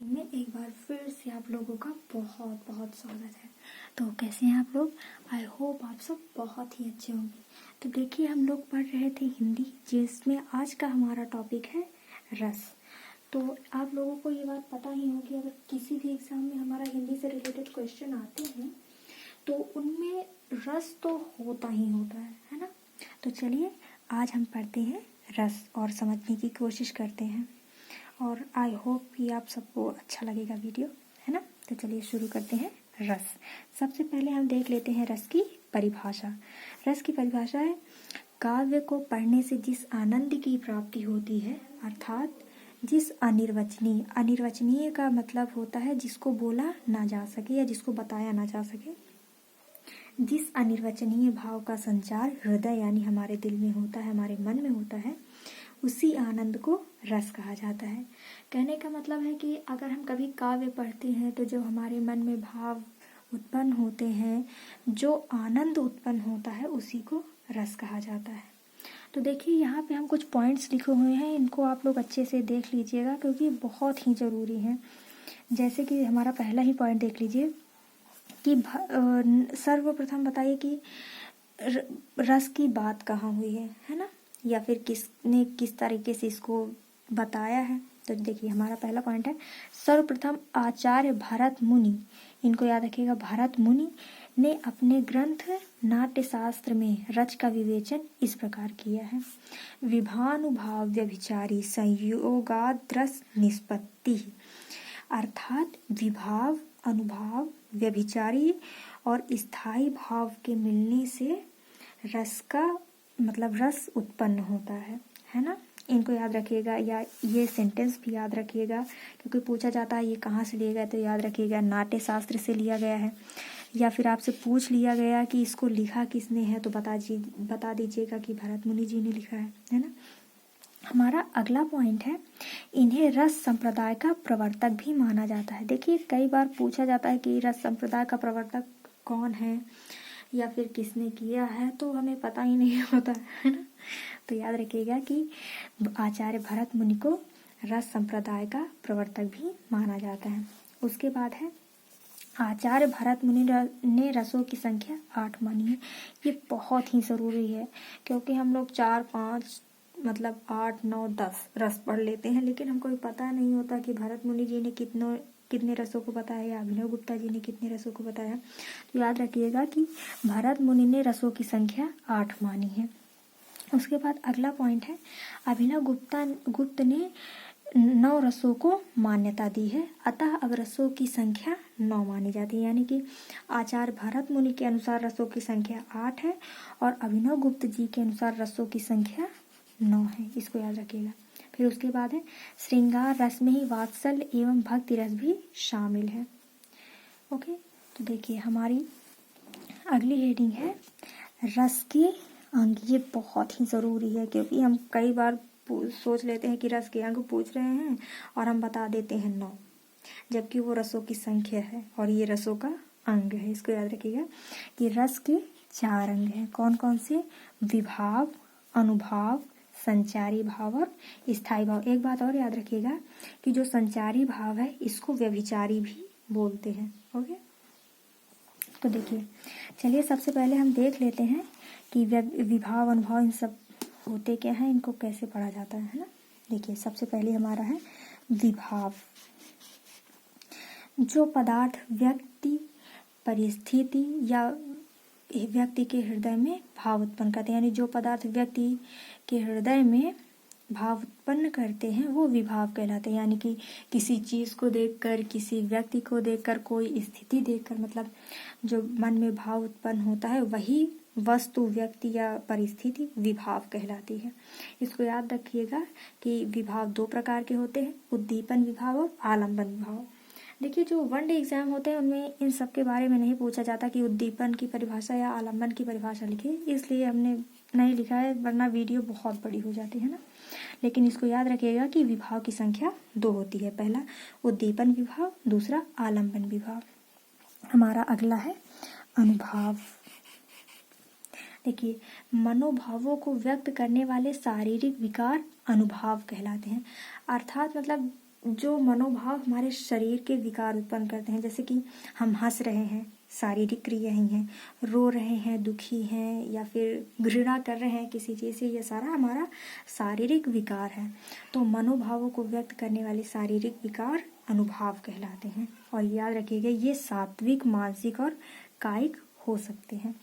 में एक बार फिर से आप लोगों का बहुत बहुत स्वागत है। तो कैसे हैं आप लोग? आई होप आप सब बहुत ही अच्छे होंगे। तो देखिए, हम लोग पढ़ रहे थे हिंदी, जिसमें आज का हमारा टॉपिक है रस। तो आप लोगों को ये बात पता ही होगी, अगर किसी भी एग्जाम में हमारा हिंदी से रिलेटेड क्वेश्चन आते हैं तो उनमें रस तो होता ही होता है ना। तो चलिए आज हम पढ़ते हैं रस और समझने की कोशिश करते हैं, और आई होप कि आप सबको अच्छा लगेगा वीडियो, है ना। तो चलिए शुरू करते हैं रस। सबसे पहले हम देख लेते हैं रस की परिभाषा। रस की परिभाषा है, काव्य को पढ़ने से जिस आनंद की प्राप्ति होती है, अर्थात जिस अनिर्वचनीय, अनिर्वचनीय का मतलब होता है जिसको बोला ना जा सके या जिसको बताया ना जा सके, जिस अनिर्वचनीय भाव का संचार हृदय यानी हमारे दिल में होता है, हमारे मन में होता है, उसी आनंद को रस कहा जाता है। कहने का मतलब है कि अगर हम कभी काव्य पढ़ते हैं तो जो हमारे मन में भाव उत्पन्न होते हैं, जो आनंद उत्पन्न होता है, उसी को रस कहा जाता है। तो देखिए, यहाँ पे हम कुछ पॉइंट्स लिखे हुए हैं, इनको आप लोग अच्छे से देख लीजिएगा क्योंकि बहुत ही ज़रूरी है। जैसे कि हमारा पहला ही पॉइंट देख लीजिए कि सर्वप्रथम बताइए कि रस की बात कहाँ हुई है ना, या फिर किसने किस तरीके से इसको बताया है। तो देखिए, हमारा पहला पॉइंट है, सर्वप्रथम आचार्य भरत मुनि, इनको याद रखिएगा, भरत मुनि ने अपने ग्रंथ नाट्य शास्त्र में रच का विवेचन इस प्रकार किया है। विभानुभाव व्यभिचारी संयोगाद्रस निष्पत्ति, अर्थात विभाव, अनुभाव, व्यभिचारी और स्थायी भाव के मिलने से रस का मतलब रस उत्पन्न होता है ना। इनको याद रखिएगा, या ये सेंटेंस भी याद रखिएगा क्योंकि पूछा जाता है ये कहाँ से लिया गया। तो याद रखिएगा नाट्य शास्त्र से लिया गया है, या फिर आपसे पूछ लिया गया कि इसको लिखा किसने है तो बता दीजिएगा कि भरत मुनि जी ने लिखा है ना। हमारा अगला पॉइंट है, इन्हें रस संप्रदाय का प्रवर्तक भी माना जाता है। देखिए, कई बार पूछा जाता है कि रस संप्रदाय का प्रवर्तक कौन है या फिर किसने किया है, तो हमें पता ही नहीं होता है ना। तो याद रखिएगा कि आचार्य भरत मुनि को रस संप्रदाय का प्रवर्तक भी माना जाता है। उसके बाद है, आचार्य भरत मुनि ने रसों की संख्या 8 मानी है। ये बहुत ही ज़रूरी है क्योंकि हम लोग 4, 5 मतलब 8, 9, 10 रस पढ़ लेते हैं, लेकिन हमको पता नहीं होता कि भरत मुनि जी ने कितने रसों को बताया या अभिनव गुप्ता जी ने कितने रसों को बताया। तो याद रखिएगा कि भरत मुनि ने रसों की संख्या 8 मानी है। उसके बाद अगला पॉइंट है, अभिनव गुप्त ने 9 रसों को मान्यता दी है, अतः अब रसों की संख्या 9 मानी जाती है। यानी कि आचार्य भरत मुनि के अनुसार रसों की संख्या 8 है और अभिनव गुप्त जी के अनुसार रसों की संख्या 9 है। इसको याद रखिएगा। फिर उसके बाद है, श्रृंगार रस में ही वात्सल्य एवं भक्ति रस भी शामिल है। ओके, तो देखिए हमारी अगली हेडिंग है रस के अंग। ये बहुत ही ज़रूरी है क्योंकि हम कई बार सोच लेते हैं कि रस के अंग पूछ रहे हैं और हम बता देते हैं 9, जबकि वो रसों की संख्या है और ये रसों का अंग है। इसको याद रखिएगा कि रस के 4 अंग हैं। कौन कौन से? विभाव, अनुभाव, संचारी भाव और स्थायी भाव। एक बात और याद रखिएगा कि जो संचारी भाव है इसको व्यभिचारी भी बोलते हैं। ओके, तो देखिए, चलिए सबसे पहले हम देख लेते हैं कि विभाव, अनुभाव इन सब होते क्या हैं, इनको कैसे पढ़ा जाता है ना। देखिए, सबसे पहले हमारा है विभाव। जो पदार्थ व्यक्ति, परिस्थिति या व्यक्ति के हृदय में भाव उत्पन्न करते हैं, यानी जो पदार्थ व्यक्ति के हृदय में भाव उत्पन्न करते हैं वो विभाव कहलाते हैं। यानी कि किसी चीज़ को देखकर, किसी व्यक्ति को देखकर, कोई स्थिति देखकर, मतलब जो मन में भाव उत्पन्न होता है वही वस्तु, व्यक्ति या परिस्थिति विभाव कहलाती है। इसको याद रखिएगा कि विभाव 2 प्रकार के होते हैं, उद्दीपन विभाव और आलंबन विभाव। देखिए, जो वनडे एग्जाम होते हैं उनमें इन सब के बारे में नहीं पूछा जाता कि उद्दीपन की परिभाषा या आलंबन की परिभाषा लिखिए, इसलिए हमने नहीं लिखा है, वरना वीडियो बहुत बड़ी हो जाती है ना। लेकिन इसको याद रखिएगा कि विभाव की संख्या 2 होती है, पहला उद्दीपन विभाव, दूसरा आलंबन विभाव। हमारा अगला है अनुभाव। देखिए, मनोभावों को व्यक्त करने वाले शारीरिक विकार अनुभाव कहलाते हैं। अर्थात मतलब जो मनोभाव हमारे शरीर के विकार उत्पन्न करते हैं, जैसे कि हम हंस रहे हैं, शारीरिक क्रिया ही हैं, रो रहे हैं, दुखी हैं, या फिर घृणा कर रहे हैं किसी चीज़ से, ये सारा हमारा शारीरिक विकार है। तो मनोभावों को व्यक्त करने वाले शारीरिक विकार अनुभाव कहलाते हैं। और याद रखिएगा, ये सात्विक, मानसिक और कायिक हो सकते हैं।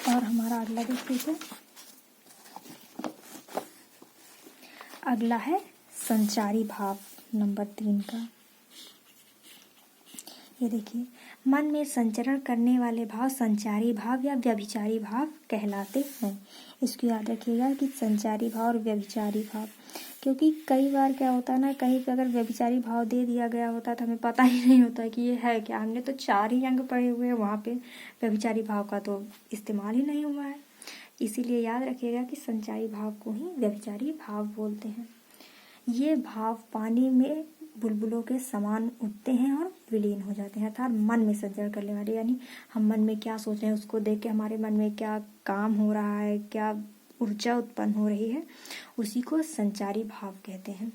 और हमारा अगला देख लीजिए, अगला है संचारी भाव नंबर 3 का। ये देखिए, मन में संचरण करने वाले भाव संचारी भाव या व्यभिचारी भाव कहलाते हैं। इसको याद रखिएगा कि संचारी भाव और व्यभिचारी भाव, क्योंकि कई बार क्या होता है ना, कहीं पे अगर व्यभिचारी भाव दे दिया गया होता है तो हमें पता ही नहीं होता कि ये है क्या। हमने तो 4 ही अंग पढ़े हुए हैं, वहाँ पे व्यभिचारी भाव का तो इस्तेमाल ही नहीं हुआ है। इसीलिए याद रखिएगा कि संचारी भाव को ही व्यभिचारी भाव बोलते हैं। ये भाव पानी में बुलबुलों के समान उठते हैं और विलीन हो जाते हैं, अर्थात मन में संचरण करने वाले, यानी हम मन में क्या सोच रहे हैं उसको देख के हमारे मन में क्या काम हो रहा है, क्या ऊर्जा उत्पन्न हो रही है, उसी को संचारी भाव कहते हैं।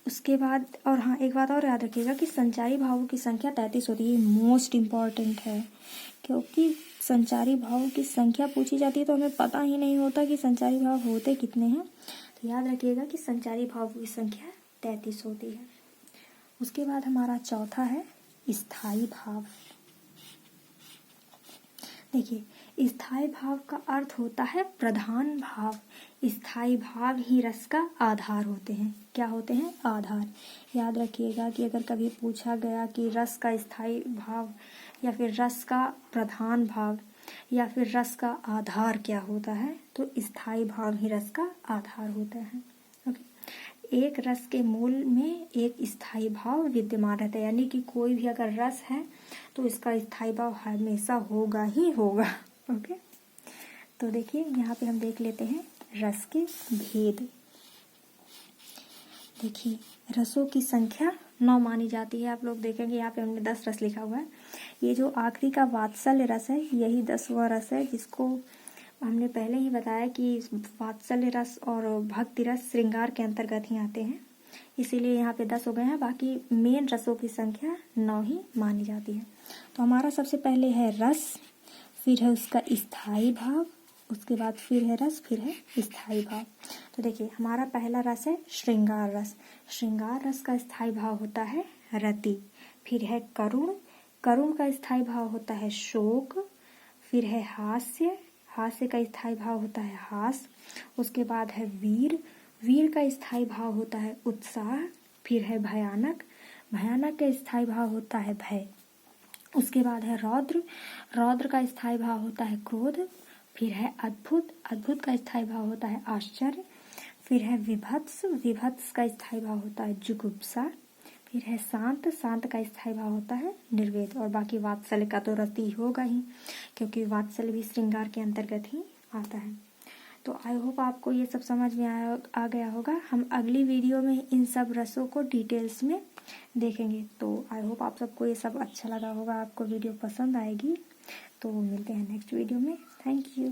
उसके बाद, और हाँ, एक बात और याद रखिएगा कि संचारी भावों की संख्या 33 होती है। मोस्ट इम्पॉर्टेंट है, क्योंकि संचारी भावों की संख्या पूछी जाती है तो हमें पता ही नहीं होता कि संचारी भाव होते कितने हैं। तो याद रखिएगा कि संचारी भावों की संख्या 33 होती है। उसके बाद हमारा चौथा है स्थायी भाव। देखिए, स्थायी भाव का अर्थ होता है प्रधान भाव। स्थायी भाव ही रस का आधार होते हैं। क्या होते हैं? आधार। याद रखिएगा कि अगर कभी पूछा गया कि रस का स्थायी भाव या फिर रस का प्रधान भाव या फिर रस का आधार क्या होता है, तो स्थायी भाव ही रस का आधार होता है। ओके, एक रस के मूल में एक स्थायी भाव विद्यमान रहता है, यानी कि कोई भी अगर रस है तो इसका स्थायी भाव हमेशा होगा ही होगा। ओके, तो देखिए यहाँ पे हम देख लेते हैं रस के भेद। देखिए, रसों की संख्या 9 मानी जाती है। आप लोग देखेंगे यहाँ पे हमने 10 रस लिखा हुआ है। ये जो आखिरी का वात्सल्य रस है, यही 10वां रस है, जिसको हमने पहले ही बताया कि वात्सल्य रस और भक्ति रस श्रृंगार के अंतर्गत ही आते हैं, इसीलिए यहाँ पे 10 हो गए हैं। बाकी मेन रसों की संख्या 9 ही मानी जाती है। तो हमारा सबसे पहले है रस, फिर है उसका स्थायी भाव, उसके बाद फिर है रस, फिर है स्थायी भाव। तो देखिए, हमारा पहला रस है श्रृंगार रस। श्रृंगार रस का स्थायी भाव होता है रति। फिर है करुण, करुण का स्थायी भाव होता है शोक। फिर है हास्य, हास्य का स्थायी भाव होता है हास। उसके बाद है वीर, वीर का स्थायी भाव होता है उत्साह। फिर है भयानक, भयानक का स्थायी भाव होता है भय। उसके बाद है रौद्र, रौद्र का स्थायी भाव होता है क्रोध। फिर है अद्भुत, अद्भुत का स्थायी भाव होता है आश्चर्य। फिर है विभत्स, विभत्स का स्थायी भाव होता है जुगुप्सा। फिर है शांत, शांत का स्थायी भाव होता है निर्वेद। और बाकी वात्सल्य का तो रति होगा ही, क्योंकि वात्सल्य भी श्रृंगार के अंतर्गत ही आता है। तो आई होप आपको ये सब समझ में आ गया होगा। हम अगली वीडियो में इन सब रसों को डिटेल्स में देखेंगे। तो आई होप आप सबको ये सब अच्छा लगा होगा, आपको वीडियो पसंद आएगी। तो मिलते हैं नेक्स्ट वीडियो में। Thank you.